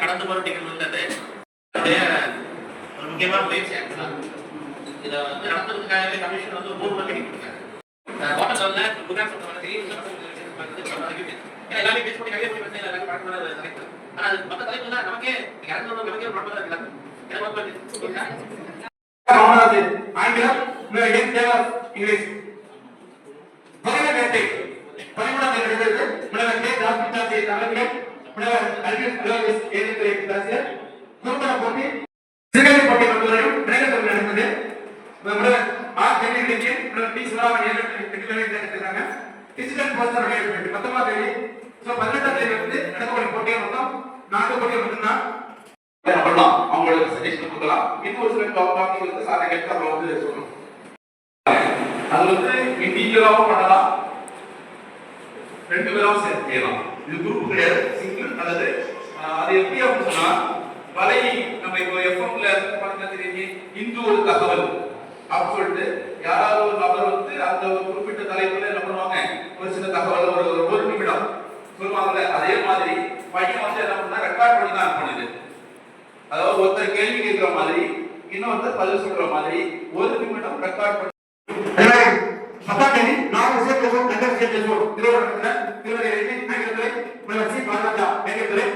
கடந்து போற நிகழ்வு முக்கியமான முயற்சி. இதை வந்து நடத்துறதுக்காகவே கமிஷன் வந்து பூர்வ கட்டி கொடுத்தாங்க. எல்லாமே பேச பண்ணி நிறைய பிரச்சனை எல்லாரும் பழக்கம். ஆனா அது மற்ற தலைப்பு தான் நமக்கே நமக்கே ஒரு பழக்கம் இருக்கு. ஆங்கிலம் இங்கிலீஷ் பதினெட்டு பதிமூணாம் தேதி முனைவர் கே தாஸ்பிதாசி தலைமையில் முனைவர் அல்விஸ் ஏதுத்துறை ஆசிரியர் குருமண போட்டி சிறுகதை போட்டி மருத்துவரையும் விளையாட்டு நடந்தது. முனைவர் ஆர் ஜெனிலிங்கி முனைவர் டி சுராமன் ஏற்றாங்க. டிஜிட்டல் போஸ்டர் வெளியிட்டு 19ஆம் தேதி 18ஆம் தேதி வந்து நடக்கக்கூடிய போட்டியை மொத்தம் 4 போட்டிகள் மட்டும்தான் பண்ணலாம். அவங்களுக்கு சஜஷன் கொடுக்கலாம். இன்னும் ஒரு சில டாபிக் வந்து சாரை கேட்டு நம்ம வந்து சொல்லணும். அது வந்து இண்டிவிஜுவலாகவும் பண்ணலாம், 2 பேராவும் சேர்த்து செய்யலாம். இது குரூப் கிடையாது, சிங்கிள். அல்லது அது எப்படி அப்படின்னு சொன்னா வலை நம்ம இப்போ எஃப்எம்ல பார்த்தீங்கன்னா இன்று ஒரு தகவல் அப்படின்னு சொல்லிட்டு யாராவது ஒரு நபர் வந்து அந்த ஒரு குறிப்பிட்ட தலைப்புல என்ன பண்ணுவாங்க, ஒரு சில தகவல் ஒரு நிமிடம் சொல்லுவாங்கல்ல. அதே மாதிரி பையன் வந்து என்ன பண்ணா ரெக்கார்ட் பண்ணி தான் பண்ணுது. அதாவது ஒருத்தர் கேள்வி கேட்கிற மாதிரி இன்னொருத்தர் பதில் சொல்ற மாதிரி 1 நிமிடம் ரெக்கார்ட் பண்ணி நான் விஷயம் பேசுவோம், கண்ட விஷயம் பேசுவோம். திருவண்ணாமலை திருவண்ணாமலை ஆங்கிலத்துறை முனைவர் சி பாரதா ஆங்கிலத்துறை